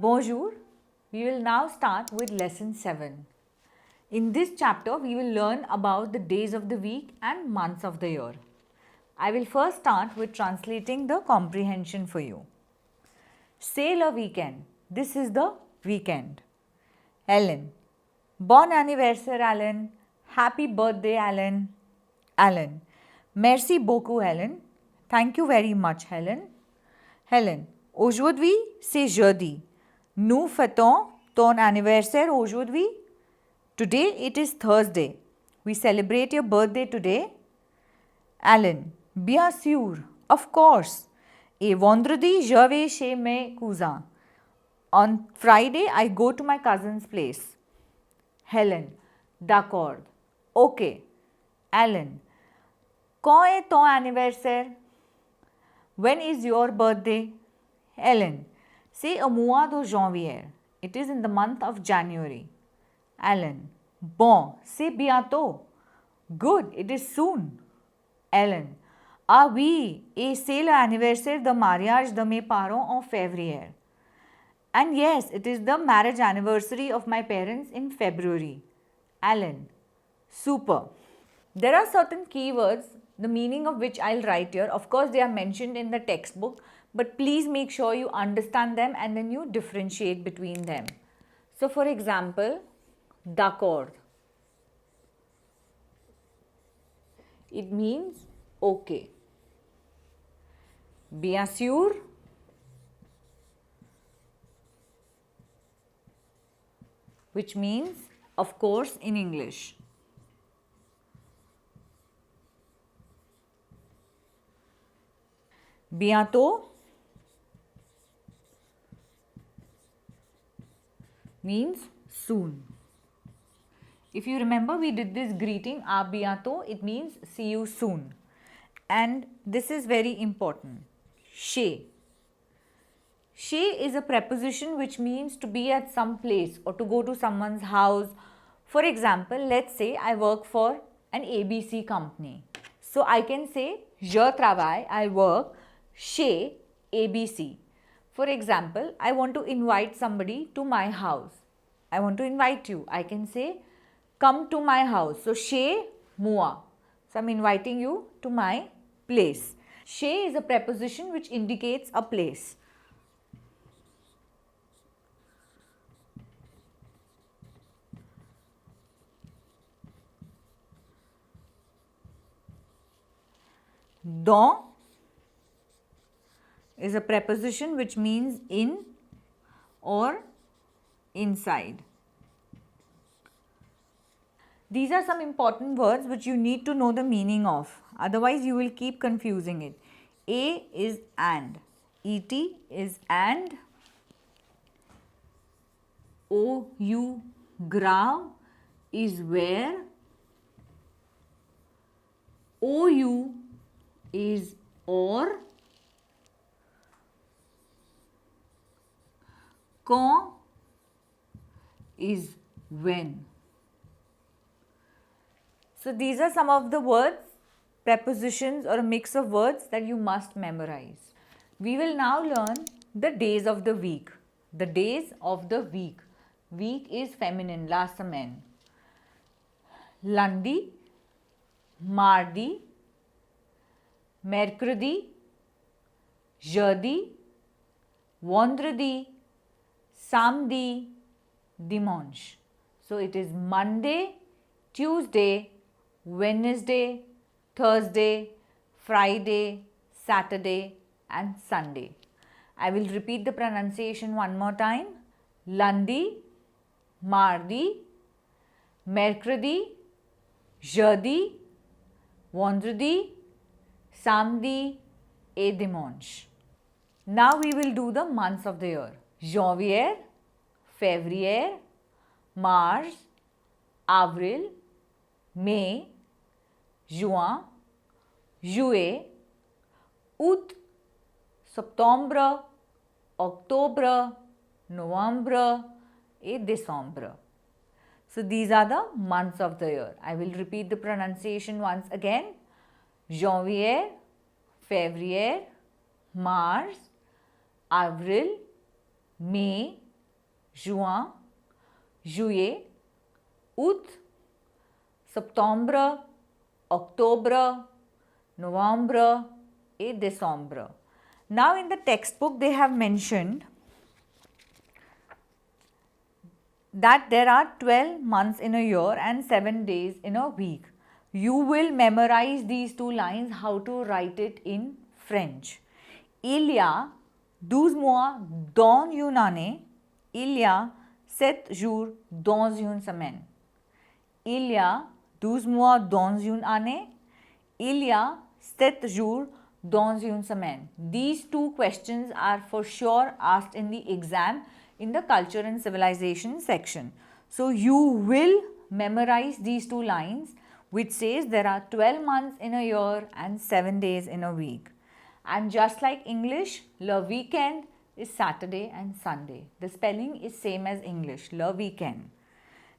Bonjour. We will now start with lesson 7. In this chapter, we will learn about the days of the week and months of the year. I will first start with translating the comprehension for you. C'est le weekend. This is the weekend. Ellen. Bon anniversaire, Alan. Happy birthday, Alan. Alan. Merci beaucoup, Helen. Thank you very much, Helen. Helen. Aujourd'hui, c'est jeudi. Nous fêtons ton anniversaire aujourd'hui. Today it is Thursday. We celebrate your birthday today. Alan. Bien sûr. Of course. Et vendredi, je vais chez mes cousins. On Friday, I go to my cousin's place. Helen. D'accord. Okay. Alan. Quand est ton anniversaire? When is your birthday? Ellen. C'est au mois de janvier. It is in the month of January. Alan. Bon, c'est bientôt. Good, it is soon. Ellen. Ah oui, et c'est l'anniversaire de mariage de mes parents en février. And yes, it is the marriage anniversary of my parents in February. Alan. Super. There are certain keywords, the meaning of which I'll write here. Of course, they are mentioned in the textbook, but please make sure you understand them and then you differentiate between them. So, for example, d'accord. It means okay. Bien sûr. Which means of course in English. Bientôt means soon. If you remember, we did this greeting, à bientôt, it means see you soon. And this is very important. Chez. Chez is a preposition which means to be at some place or to go to someone's house. For example, let's say I work for an ABC company. So I can say, je travaille, I work chez ABC. For example, I want to invite somebody to my house. I want to invite you. I can say, come to my house. So, chez moi. So, I am inviting you to my place. Chez is a preposition which indicates a place. Dans is a preposition which means in or inside. These are some important words which you need to know the meaning of. Otherwise, you will keep confusing it. A is and. Et is and. Ou, grave is where. Ou is or. Quand is when. So these are some of the words, prepositions or a mix of words that you must memorize. We will now learn the days of the week. The days of the week. Week is feminine, la semaine. Lundi, mardi, mercredi, jeudi, vendredi, samedi, dimanche. So it is Monday, Tuesday, Wednesday, Thursday, Friday, Saturday and Sunday. I will repeat the pronunciation one more time. Lundi, mardi, mercredi, jeudi, vendredi, samedi et dimanche. Now we will do the months of the year. Janvier, février, mars, avril, mai, juin, juillet, août, septembre, octobre, novembre et décembre. So these are the months of the year. I will repeat the pronunciation once again. Janvier, février, mars, avril, mai, juin, juillet, août, septembre, octobre, novembre et décembre. Now in the textbook they have mentioned that there are 12 months in a year and 7 days in a week. You will memorize these two lines, how to write it in French. Il y a 12 mois dans une année, il y a 7 jours dans une semaine. Il y a 12 mois dans une année, il y a 7 jours dans une semaine. These two questions are for sure asked in the exam in the culture and civilization section. So you will memorize these two lines which says there are 12 months in a year and 7 days in a week. And just like English, le weekend is Saturday and Sunday. The spelling is same as English, le weekend.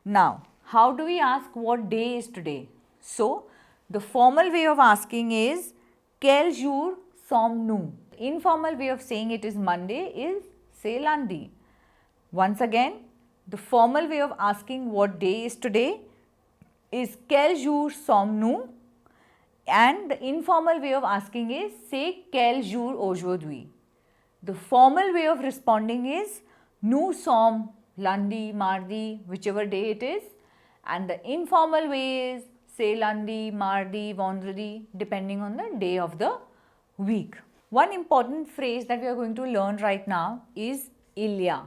Now, how do we ask what day is today? So, the formal way of asking is quel jour sommes-nous? The informal way of saying it is Monday is say lundi. Once again, the formal way of asking what day is today is quel jour sommes-nous? And the informal way of asking is say quel jour aujourd'hui. The formal way of responding is nous sommes lundi, mardi, whichever day it is. And the informal way is say lundi, mardi, vendredi, depending on the day of the week. One important phrase that we are going to learn right now is il y a.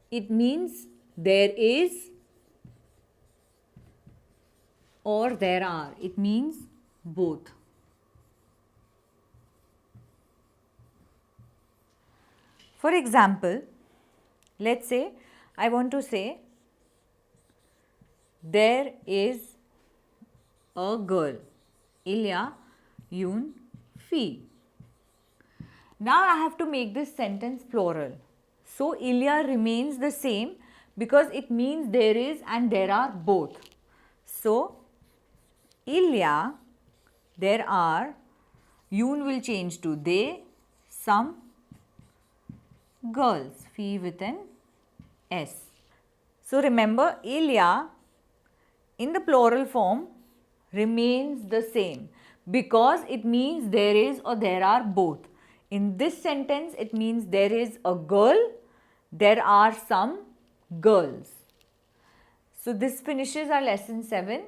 It means there is or there are. It means both. For example, let's say I want to say there is a girl. Il y a une fille. Now I have to make this sentence plural. So il y a remains the same because it means there is and there are both. So il y a, there are, une will change to they, some girls, fille with an S. So remember, il y a in the plural form remains the same because it means there is or there are both. In this sentence, it means there is a girl, there are some girls. So this finishes our lesson 7.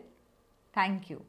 Thank you.